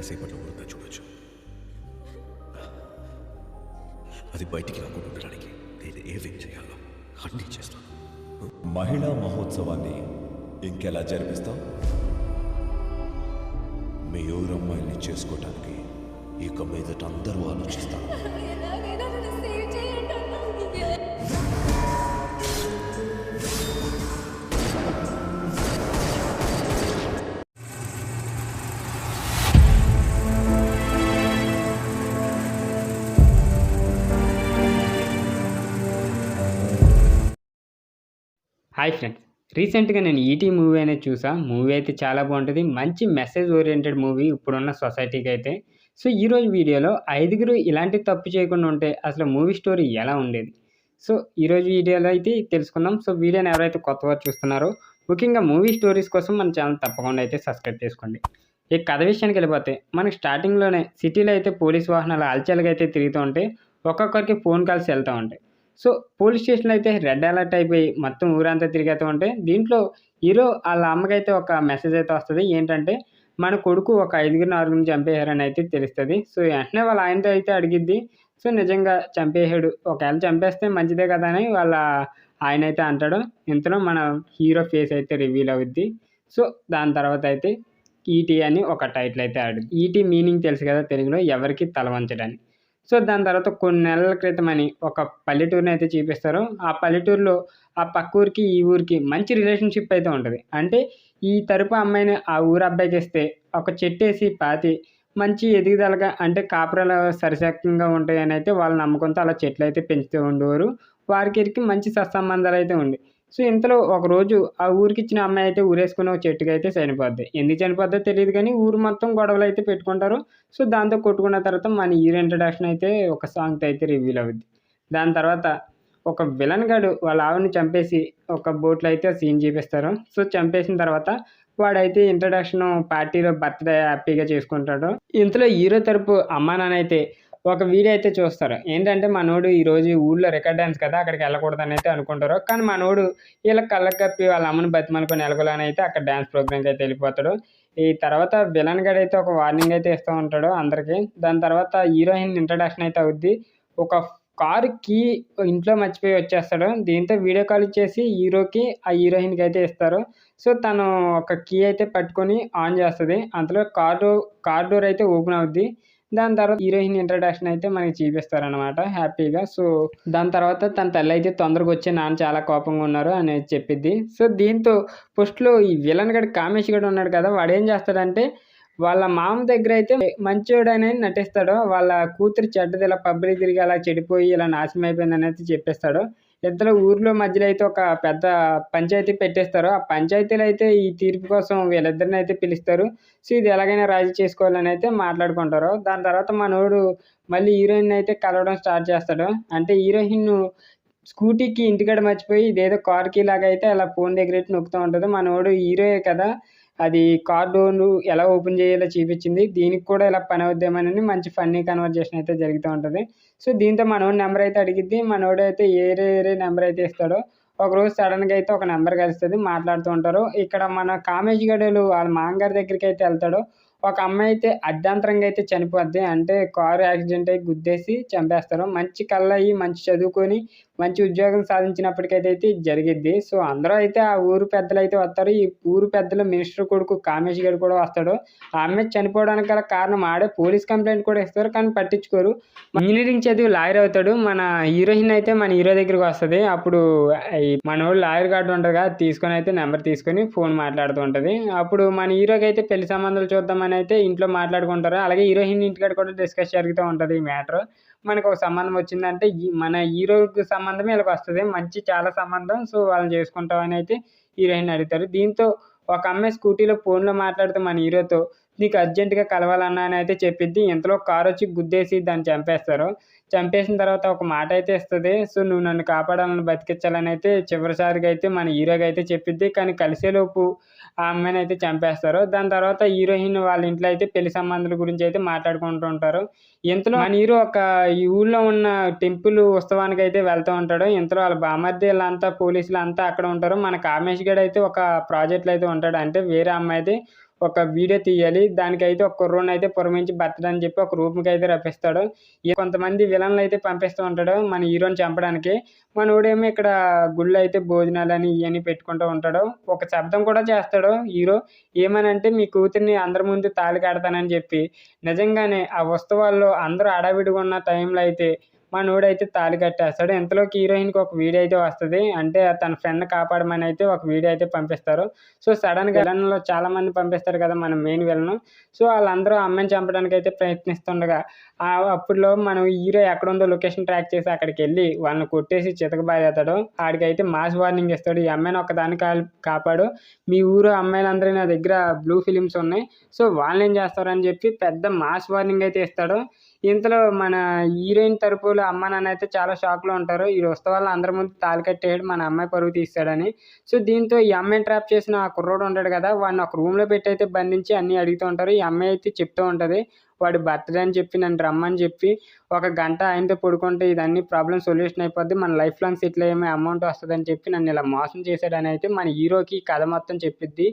ఎంతసేపట్లో ఊరుగా చూడొచ్చు. అది బయటికి రాకుండా ఉండడానికి నేను ఏవేం చేయాలో అన్నీ చేస్తాను. మహిళా మహోత్సవాన్ని ఇంకెలా జరిపిస్తాం? మీ ఊరమ్మాయిల్ని చేసుకోవటానికి ఇక మీదట అందరూ ఆలోచిస్తారు. హాయ్ ఫ్రెండ్స్, రీసెంట్గా నేను ఈటీ మూవీ అనేది చూసా. మూవీ అయితే చాలా బాగుంటుంది. మంచి మెసేజ్ ఓరియంటెడ్ మూవీ ఇప్పుడున్న సొసైటీకి అయితే. సో ఈరోజు వీడియోలో 5గురు ఇలాంటి తప్పు చేయకుండా ఉంటే అసలు మూవీ స్టోరీ ఎలా ఉండేది, సో ఈరోజు వీడియోలో అయితే తెలుసుకుందాం. సో వీడియోని ఎవరైతే కొత్తగా చూస్తున్నారో ముఖ్యంగా మూవీ స్టోరీస్ కోసం మన ఛానల్ తప్పకుండా అయితే సబ్స్క్రైబ్ చేసుకోండి. ఈ కథ విషయానికి వెళ్ళిపోతే మనకి స్టార్టింగ్లోనే సిటీలో అయితే పోలీస్ వాహనాలు అలచలుగా అయితే తిరుగుతూ ఉంటే ఒక్కొక్కరికి ఫోన్ కాల్స్ వెళ్తూ ఉంటాయి. సో పోలీస్ స్టేషన్లో అయితే రెడ్ అలర్ట్ అయిపోయి మొత్తం ఊరంతా తిరిగేస్తూ ఉంటే దీంట్లో హీరో వాళ్ళ అమ్మకైతే ఒక మెసేజ్ అయితే వస్తుంది. ఏంటంటే మన కొడుకు ఒక 5-6 చంపేశారని అయితే తెలుస్తుంది. సో వెంటనే వాళ్ళ ఆయనతో అయితే అడిగిద్ది. సో నిజంగా చంపేశాడు, ఒకవేళ చంపేస్తే మంచిదే కదా అని వాళ్ళ ఆయన అయితే అంటాడు. ఇంతలో మన హీరో ఫేస్ అయితే రివీల్ అవుద్ది. సో దాని తర్వాత అయితే ఈటీ అని ఒక టైటిల్ అయితే ఆడుద్ది. ఈటీ మీనింగ్ తెలుసు కదా తెలుగులో, ఎవరికి తల వంచడానికి. సో దాని తర్వాత కొన్ని నెలల క్రితం అని ఒక పల్లెటూరుని అయితే చూపిస్తారు. ఆ పల్లెటూరులో ఆ పక్క ఊరికి ఈ ఊరికి మంచి రిలేషన్షిప్ అయితే ఉంటుంది. అంటే ఈ తరపు అమ్మాయిని ఆ ఊరు అబ్బాయికి ఇస్తే ఒక చెట్టు వేసి పాతి మంచి ఎదుగుదలగా అంటే కాపురాలు సరిసక్కంగా ఉంటాయని అయితే వాళ్ళ నమ్మకంతో అలా చెట్లు అయితే పెంచుతూ ఉండేవారు. వారికి మంచి సత్సంబంధాలు అయితే ఉంది. సో ఇంతలో ఒకరోజు ఆ ఊరికి ఇచ్చిన అమ్మాయి అయితే ఊరేసుకుని ఒక చెట్టుకి అయితే చనిపోద్ది. ఎందుకు చనిపోద్దో తెలియదు కానీ ఊరు మొత్తం గొడవలు అయితే పెట్టుకుంటారు. సో దాంతో కొట్టుకున్న తర్వాత మన హీరో ఇంట్రడక్షన్ అయితే ఒక సాంగ్తో అయితే రివీల్ అవుద్ది. దాని తర్వాత ఒక విలన్ గాడు వాళ్ళ ఆవిడని చంపేసి ఒక బోట్లో అయితే సీన్ చూపిస్తారు. సో చంపేసిన తర్వాత వాడైతే ఇంట్రడక్షన్ పార్టీలో బర్త్డే హ్యాపీగా చేసుకుంటాడు. ఇంతలో హీరో తరపు అమ్మా నాన్న అయితే ఒక వీడియో అయితే చూస్తారు. ఏంటంటే మనోడు ఈరోజు ఊళ్ళో రికార్డ్ డాన్స్ కదా అక్కడికి వెళ్ళకూడదని అయితే అనుకుంటారు. కానీ మనోడు వీళ్ళ కళ్ళకి కప్పి వాళ్ళ అమ్మని బతిమనుకొని ఎలగలని అయితే అక్కడ డ్యాన్స్ ప్రోగ్రామ్కి అయితే వెళ్ళిపోతాడు. ఈ తర్వాత విలన్ గడ్ అయితే ఒక వార్నింగ్ అయితే ఇస్తూ ఉంటాడు అందరికీ. దాని తర్వాత హీరోయిన్ ఇంట్రడక్షన్ అయితే అవుద్ది. ఒక కారు కీ ఇంట్లో మర్చిపోయి వచ్చేస్తాడు. దీంతో వీడియో కాల్ ఇచ్చేసి హీరోకి ఆ హీరోయిన్కి అయితే ఇస్తారు. సో తను ఒక కీ అయితే పట్టుకొని ఆన్ చేస్తుంది. అంతలో కార్ డోర్ అయితే ఓపెన్ అవుద్ది. దాని తర్వాత హీరోయిన్ ఇంట్రడక్షన్ అయితే మనకి చూపిస్తారనమాట హ్యాపీగా. సో దాని తర్వాత తన తల్లి అయితే తొందరగా వచ్చి నాన్న చాలా కోపంగా ఉన్నారు అనేది చెప్పిద్ది. సో దీంతో ఫస్ట్లో ఈ విలన్ గడు కామేష్ గడు ఉన్నాడు కదా, వాడు ఏం చేస్తాడంటే వాళ్ళ మామ దగ్గర అయితే మంచోడు అనేది నటిస్తాడు. వాళ్ళ కూతురు చెడ్డది, ఇలా పబ్బులు తిరిగి అలా చెడిపోయి ఇలా నాశనం అయిపోయింది అనేది చెప్పేస్తాడు. ఇంతలో ఊర్లో మధ్యలో అయితే ఒక పెద్ద పంచాయతీ పెట్టేస్తారు. ఆ పంచాయతీలో అయితే ఈ తీర్పు కోసం వీళ్ళిద్దరిని అయితే పిలుస్తారు. సో ఇది ఎలాగైనా రాజీ చేసుకోవాలని అయితే మాట్లాడుకుంటారు. దాని తర్వాత మనోడు మళ్ళీ హీరోయిన్ అయితే కలవడం స్టార్ట్ చేస్తాడు. అంటే హీరోయిన్ స్కూటీకి ఇంటికాడ మర్చిపోయి ఇదేదో కార్కి లాగా అయితే అలా ఫోన్ దగ్గర అయితే నొక్కుతూ ఉంటుంది. మనోడు హీరోయే కదా, అది కార్ డోర్ ఎలా ఓపెన్ చేయాలో చూపించింది, దీనికి కూడా ఇలా పని అవుద్దామని మంచి ఫన్నీ కన్వర్జేషన్ అయితే జరుగుతూ ఉంటుంది. సో దీంతో మనోడి నెంబర్ అయితే అడిగిద్ది. మనోడు అయితే ఏరే నెంబర్ అయితే ఇస్తాడు. ఒకరోజు సడన్గా అయితే ఒక నెంబర్ కలుస్తుంది, మాట్లాడుతూ ఉంటారు. ఇక్కడ మన కామేష్ గడులు వాళ్ళ మామగారి దగ్గరికి అయితే వెళ్తాడు. ఒక అమ్మాయి అయితే అర్ధాంతరంగా అయితే చనిపోద్ది. అంటే కారు యాక్సిడెంట్ అయ్యి గుద్దేసి చంపేస్తారు. మంచి కళ్ళయి మంచి చదువుకొని మంచి ఉద్యోగం సాధించినప్పటికైతే ఇది జరిగిద్ది. సో అందరూ అయితే ఆ ఊరు పెద్దలు అయితే వస్తారు. ఈ ఊరు పెద్దలు మినిస్టర్ కొడుకు కామేష్ గారు కూడా వస్తాడు. ఆ అమ్మాయి చనిపోవడానికి గల కారణం ఆడే పోలీస్ కంప్లైంట్ కూడా ఇస్తారు, కానీ పట్టించుకోరు. ఇంజనీరింగ్ చదివి లాయర్ అవుతాడు. మన హీరోయిన్ అయితే మన హీరో దగ్గరికి వస్తుంది. అప్పుడు మనోడు లాయర్ కార్డు ఉంటుంది కదా, తీసుకొని అయితే నెంబర్ తీసుకొని ఫోన్ మాట్లాడుతూ ఉంటుంది. అప్పుడు మన హీరోకి అయితే పెళ్లి సంబంధాలు చూద్దామని అయితే ఇంట్లో మాట్లాడుకుంటారు. అలాగే హీరోయిన్ ఇంటికాడ కూడా డిస్కస్ జరుగుతూ ఉంటుంది ఈ మ్యాటర్. మనకు ఒక సంబంధం వచ్చిందంటే మన హీరోకి సంబంధమే వీళ్ళకి వస్తుంది, మంచి చాలా సంబంధం. సో వాళ్ళని చేసుకుంటామని అయితే హీరోయిన్ అడుగుతారు. దీంతో ఒక అమ్మాయి స్కూటీలో ఫోన్లో మాట్లాడుతూ మన హీరోతో నీకు అర్జెంటుగా కలవాలన్నా అని అయితే చెప్పిద్ది. ఇంతలో కారు వచ్చి గుద్దేసి దాన్ని చంపేస్తారు. చంపేసిన తర్వాత ఒక మాట అయితే ఇస్తుంది. సో నువ్వు నన్ను కాపాడాలని బతికించాలని అయితే చివరిసారిగా అయితే మన హీరోకి అయితే చెప్పిద్ది. కానీ కలిసేలోపు ఆ అమ్మాయిని అయితే చంపేస్తారు. దాని తర్వాత హీరోయిన్ వాళ్ళ ఇంట్లో అయితే పెళ్లి సంబంధాల గురించి అయితే మాట్లాడుకుంటూ ఉంటారు. ఇంతలో మన హీరో ఈ ఊళ్ళో ఉన్న టెంపుల్ ఉత్సవానికి అయితే వెళ్తూ ఉంటాడు. ఇంతలో వాళ్ళ బామర్ది వీళ్ళంతా పోలీసులు అంతా అక్కడ ఉంటారు. మన కామేష్ గడ్ అయితే ఒక ప్రాజెక్ట్లో అయితే ఉంటాడు. అంటే వేరే అమ్మాయి అయితే ఒక వీడియో తీయాలి. దానికైతే ఒక కుర్రోడిని అయితే పురమించి బర్త్‌డే అని చెప్పి ఒక రూమ్‌కి అయితే రప్పిస్తాడు. కొంతమంది విలన్లు అయితే పంపిస్తూ ఉంటాడు మన హీరోని చంపడానికి. మనోడేమో ఇక్కడ గుళ్ళో అయితే భోజనాలని ఇయన్నీ పెట్టుకుంటూ ఉంటాడు. ఒక శబ్దం కూడా చేస్తాడు హీరో. ఏమనంటే మీ కూతురిని అందరి ముందు తాళి కడతానని చెప్పి. నిజంగానే ఆ ఉత్సవాల్లో అందరూ హడావిడిగా ఉన్న టైంలో అయితే మనోడైతే తాళి కట్టేస్తాడు. ఇంతలోకి హీరోయిన్‌కి ఒక వీడియో అయితే వస్తది. అంటే తన ఫ్రెండ్‌ని కాపాడమని అయితే ఒక వీడియో అయితే పంపిస్తారు. సో, సడెన్‌గా విలన్‌లో చాలామంది పంపిస్తారు కదా! మన మెయిన్ విలను. సో, ఆళ్ళందరూ ఆ అమ్మాయిని చంపడానికైతే ప్రయత్నిస్తుండగా అప్పట్లో మనం హీరో ఎక్కడుందో లొకేషన్ ట్రాక్ చేసి అక్కడికెళ్ళి వాళ్ళని కొట్టేసి చితకబాదేస్తాడు. ఆడికైతే మాస్ వార్నింగ్ ఇస్తాడు. ఈ అమ్మాయిని ఒక్కదాన్ని కాపాడు. మీ ఊరు అమ్మాయిలందరూ నా దగ్గర బ్లూ ఫిల్మ్స్ ఉన్నాయి. సో, వాళ్ళనేం చేస్తారని చెప్పి పెద్ద మాస్ వార్నింగ్ అయితే ఇస్తాడు. ఇంతలో మన హీరోయిన్ తరపుల అమ్మ, నాన్న అయితే చాలా షాక్‌లో ఉంటారు. ఈ ఉత్సవాల్లో అందరి ముందు తాళి కట్టేసాడు మన అమ్మాయి పరువు తీస్తాడని. సో, దీంతో ఈ అమ్మాయిని ట్రాప్ చేసిన ఆ కుర్రోడు ఉంటాడు కదా! వాడిని ఒక రూమ్‌లో పెట్టయితే బంధించి అన్నీ అడుగుతూ ఉంటారు. ఈ అమ్మాయి అయితే చెప్తూ ఉంటది. వాడి బర్త్‌డే అని చెప్పి నన్ను రమ్మని చెప్పి ఒక గంట ఆయనతో పడుకుంటే ఇదన్నీ ప్రాబ్లమ్ సొల్యూషన్ అయిపోద్ది. మన లైఫ్ లాంగ్ సెటిల్ అయ్యే అమౌంట్ వస్తదని చెప్పి నన్ను ఇలా మోసం చేశాడని అయితే మన హీరోకి కథ మొత్తం చెప్పిద్ది.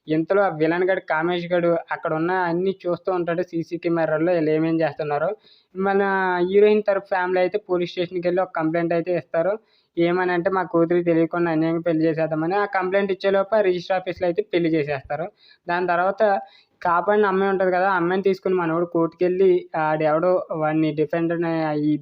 ఇంతలో ఆ విలన్ గాడు కామేష్ గాడు అక్కడున్న అన్నీ చూస్తూ ఉంటాడు సీసీ కెమెరాల్లో ఈళ్ళు ఏమేం చేస్తున్నారో. మన హీరోయిన్ తరపు ఫ్యామిలీ అయితే పోలీస్ స్టేషన్‌కెళ్ళి ఒక కంప్లెయింట్ అయితే ఇస్తారు. ఏమనంటే మా కూతురికి తెలియకుండా అన్యాయంగా పెళ్లి చేసేద్దామని. ఆ కంప్లెయింట్ ఇచ్చేలోపు ఆ రిజిస్టర్ ఆఫీస్‌లో అయితే పెళ్లి చేసేస్తారు. దాని తర్వాత కాపాడిన అమ్మాయి ఉంటది కదా! ఆ అమ్మాయిని తీసుకొని మనోడు కోర్ట్‌కెళ్ళి ఆడెవడో వాడిని డిఫెండర్‌ని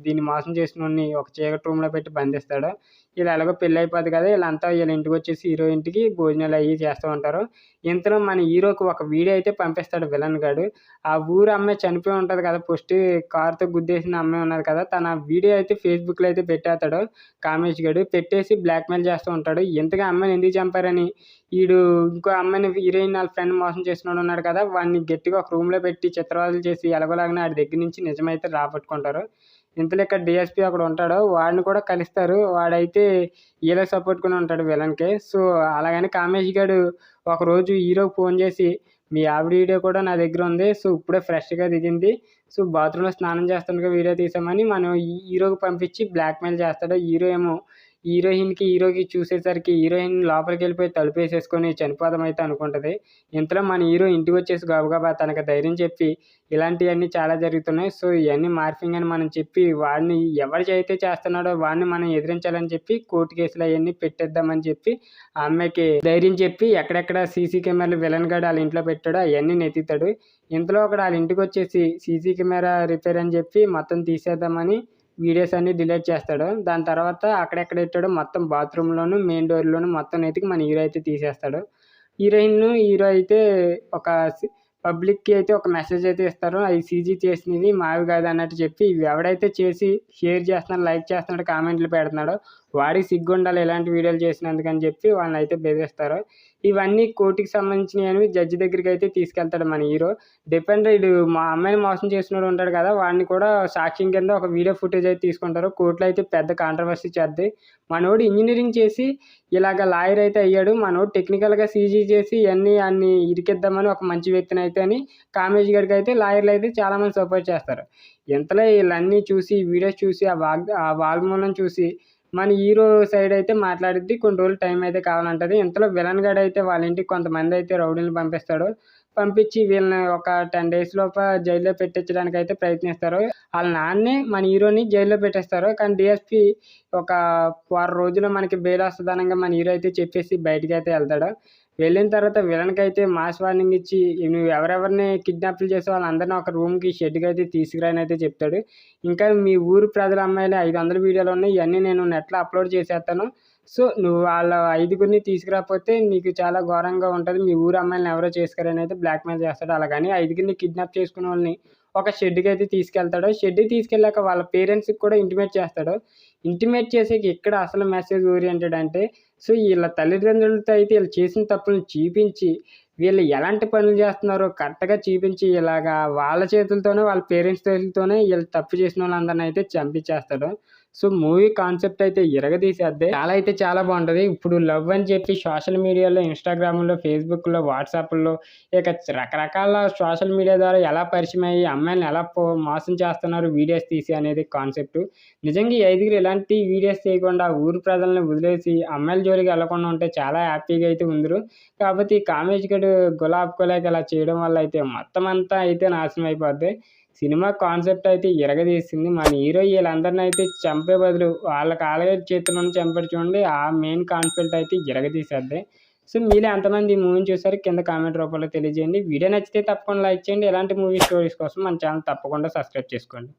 దీన్ని మోసం చేసినోడిని ఒక చీకటి రూమ్‌లో పెట్టి బంధిస్తాడు. ఈళ్ళు ఎలాగో పెళ్లయిపోద్ది కదా! ఈళ్ళంతా ఈళ్ళ ఇంటికొచ్చేసి హీరో ఇంటికి భోజనాలు అయ్యి చేస్తూ ఉంటారు. ఇంతలో మన హీరోకి ఒక వీడియో అయితే పంపిస్తాడు విలన్ గాడు. ఆ ఊరు అమ్మాయి చనిపోయి ఉంటది కదా! ఫస్ట్ కారుతో గుద్దేసిన అమ్మాయి ఉన్నది కదా! తన వీడియో అయితే ఫేస్‌బుక్‌లో అయితే పెట్టేస్తాడు కామేష్ గాడు. పెట్టేసి బ్లాక్‌మెయిల్ చేస్తూ ఉంటాడు. ఇంతకీ ఆ అమ్మాయిని ఎందుకు చంపారని ఈడు ఇంకో అమ్మాయిని హీరోయిన్ ఆళ్ళ ఫ్రెండ్ మోసం చేసినోడు ఉన్నాడు కదా! వాడిని గట్టిగా ఒక రూమ్‌లో పెట్టి చిత్రవధలు చేసి ఎలాగోలాగన ఆడి దగ్గర నుంచి నిజమైతే రాబట్టుకుంటారు. ఇంతలో ఇక్కడ డీఎస్‌పీ ఒకడు ఉంటాడు. వాడిని కూడా కలుస్తారు. వాడైతే ఈళ్ళకి సపోర్ట్‌గానే ఉంటాడు విలన్‌కి. సో, అలాగని కామేష్ గాడు ఒకరోజు హీరోకి ఫోన్ చేసి మీ ఆవిడ వీడియో కూడా నా దగ్గర ఉంది. సో, ఇప్పుడే ఫ్రెష్‌గా దిగింది. సో, బాత్రూమ్‌లో స్నానం చేస్తుండగా వీడియో తీసామని మనం హీరోకి పంపించి బ్లాక్‌మెయిల్ చేస్తాడు. హీరో ఏమో హీరోకి చూసేసరికి హీరోయిన్ లోపలికెళ్ళిపోయి తలుపేసేసుకొని చనిపోదామైతే అనుకుంటది. ఇంతలో మన హీరో ఇంటికొచ్చేసి గబగబా తనకి ధైర్యం చెప్పి ఇలాంటియన్నీ చాలా జరుగుతున్నాయి. సో, ఇయన్నీ మార్ఫింగ్ అని మనం చెప్పి వాడిని ఎవరైతే చేస్తున్నాడో వాడిని మనం ఎదిరించాలని చెప్పి కోర్టు కేసులు అయన్నీ పెట్టేద్దామని చెప్పి ఆ అమ్మాయికి ధైర్యం చెప్పి ఎక్కడెక్కడ సీసీ కెమెరాలు విలన్ గాడు ఆళ్ళ ఇంట్లో పెట్టాడో అయన్నీ నెతుకుతాడు. ఇంతలో ఒకడు ఆళ్ళ ఇంటికొచ్చేసి సీసీ కెమెరా రిపేర్ అని చెప్పి మొత్తం తీసేద్దామని వీడియోస్ అన్నీ డిలీట్ చేస్తాడు. దాని తర్వాత అక్కడెక్కడ ఎట్టాడో మొత్తం బాత్రూమ్‌లోను, మెయిన్ డోర్‌లోను మొత్తం ఎతికి మన హీరో అయితే తీసేస్తాడు. హీరో అయితే ఒక పబ్లిక్‌కి అయితే ఒక మెసేజ్ అయితే ఇస్తారు. అయి సీజీ చేసినవి మావి కాదు అన్నట్టు చెప్పి ఇవి ఎవడైతే చేసి షేర్ చేస్తున్నాడో, లైక్ చేస్తున్నాడో, కామెంట్లు పెడుతున్నాడో వాడికి సిగ్గుండాలి ఇలాంటి వీడియోలు చేసినందుకని చెప్పి వాళ్ళనైతే బెదిరిస్తారు. ఇవన్నీ కోర్టుకి సంబంధించినవి జడ్జి దగ్గరికైతే తీసుకెళ్తాడు మన హీరో. డిఫెండర్ ఈడు మా అమ్మాయిని మోసం చేసినోడు ఉంటాడు కదా! వాడిని కూడా సాక్ష్యం కింద ఒక వీడియో ఫుటేజ్ అయితే తీసుకుంటారు. కోర్టులో అయితే పెద్ద కాంట్రవర్సీ చేద్ది. మనోడు ఇంజినీరింగ్ చేసి ఇలాగ లాయర్ అయితే అయ్యాడు. మనోడు టెక్నికల్‌గా సీజీ చేసి ఇయన్నీ ఆడిని ఇరికిద్దామని ఒక మంచి వ్యక్తిని అయితే అని కామేష్ గాడికి అయితే లాయర్‌లు అయితే చాలామంది సపోర్ట్ చేస్తారు. ఇంతలో ఈళ్ళన్నీ చూసి వీడియోస్ చూసి ఆ వాంగ్మూలం చూసి మన హీరో సైడ్ అయితే మాట్లాడిద్ది. కొన్ని రోజులు టైం అయితే కావాలంటది. ఇంతలో విలన్ గాడైతే వాళ్ళ ఇంటికి కొంతమందైతే రౌడీలని పంపిస్తాడు. పంపించి వీళ్ళని ఒక 10 డేస్ లోప జైల్లో పెట్టించడానికైతే ప్రయత్నిస్తారు. ఆళ్ళ నాన్నే మన హీరోని జైల్లో పెట్టేస్తారు. కానీ డీఎస్‌పీ ఒక వారం రోజుల్లో మనకి బెయిల్ వస్తదనంగా మన హీరో అయితే చెప్పేసి బయటికైతే ఎళ్తాడు. వెళ్ళిన తర్వాత విలన్‌కైతే మాస్ వార్నింగ్ ఇచ్చి నువ్వు ఎవరెవరిని కిడ్నాప్‌లు చేసావో వాళ్ళందరిని ఒక రూమ్‌కి షెడ్‌కి అయితే తీసుకురాని అయితే చెప్తాడు. ఇంకా మీ ఊరు ప్రజల అమ్మాయిలు 500 వీడియోలు ఉన్నాయి. ఇయన్నీ నేను నెట్‌లో అప్‌లోడ్ చేసేస్తాను. సో, నువ్వు వాళ్ళ 5గురిని తీసుకురాకపోతే నీకు చాలా ఘోరంగా ఉంటది. మీ ఊరు అమ్మాయిలని ఎవరో చేసుకోరని అయితే బ్లాక్‌మెయిల్ చేస్తాడు. అలాగని 5గురిని కిడ్నాప్ చేసుకున్నోళ్ళని ఒక షెడ్‌కైతే తీసుకెళ్తాడు. షెడ్‌కి తీసుకెళ్ళాక వాళ్ళ పేరెంట్స్‌కి కూడా ఇంటిమేట్ చేస్తాడు. ఇంటిమేట్ చేసాక ఇక్కడ అసలు మెసేజ్ ఓరియెంటెడ్ అంటే సో, ఈళ్ళ తల్లిదండ్రులతో అయితే ఈళ్ళు చేసిన తప్పులను చూపించి వీళ్ళు ఎలాంటి పనులు చేస్తున్నారో కరెక్ట్‌గా చూపించి ఇలాగా వాళ్ళ చేతులతోనే వాళ్ళ పేరెంట్స్ చేతులతోనే ఈళ్ళు తప్పు చేసినోళ్ళందరిని అయితే చంపించేస్తాడు. సో మూవీ కాన్సెప్ట్ అయితే ఇరగదీసేద్దే. చాలా బాగుంటుంది. ఇప్పుడు లవ్ అని చెప్పి సోషల్ మీడియాలో, ఇన్స్టాగ్రామ్లో, ఫేస్బుక్లో, వాట్సాప్లో ఇక రకరకాల సోషల్ మీడియా ద్వారా ఎలా పరిచయం అయ్యి అమ్మాయిలను ఎలా మోసం చేస్తున్నారు వీడియోస్ తీసి అనేది కాన్సెప్ట్. నిజంగా ఈ 5గురు ఇలాంటి వీడియోస్ చేయకుండా ఊరు ప్రజల్ని వదిలేసి అమ్మాయిల జోలికి వెళ్ళకుండా ఉంటే చాలా హ్యాపీగా అయితే ఉందరు. కాకపోతే ఈ కామేష్ గడు గులాబ్ కోలాకి ఇలా చేయడం వల్ల అయితే మొత్తం అంతా అయితే నాశనం అయిపోద్ది. సినిమా కాన్సెప్ట్ అయితే ఇరగదీసింది. మన హీరో వీళ్ళందరిని అయితే చంపే బదులు వాళ్ళకి ఆళ్ళే చేతుల్లోనే చంపాడు చూడండి. ఆ మెయిన్ కాన్సెప్ట్ అయితే ఇరగదీసేద్ది. సో మీలో ఎంతమంది ఈ మూవీని చూసారో కింద కామెంట్ రూపంలో తెలియజేయండి. వీడియో నచ్చితే తప్పకుండా లైక్ చేయండి. ఇలాంటి మూవీ స్టోరీస్ కోసం మన ఛానల్ తప్పకుండా సబ్స్క్రైబ్ చేసుకోండి.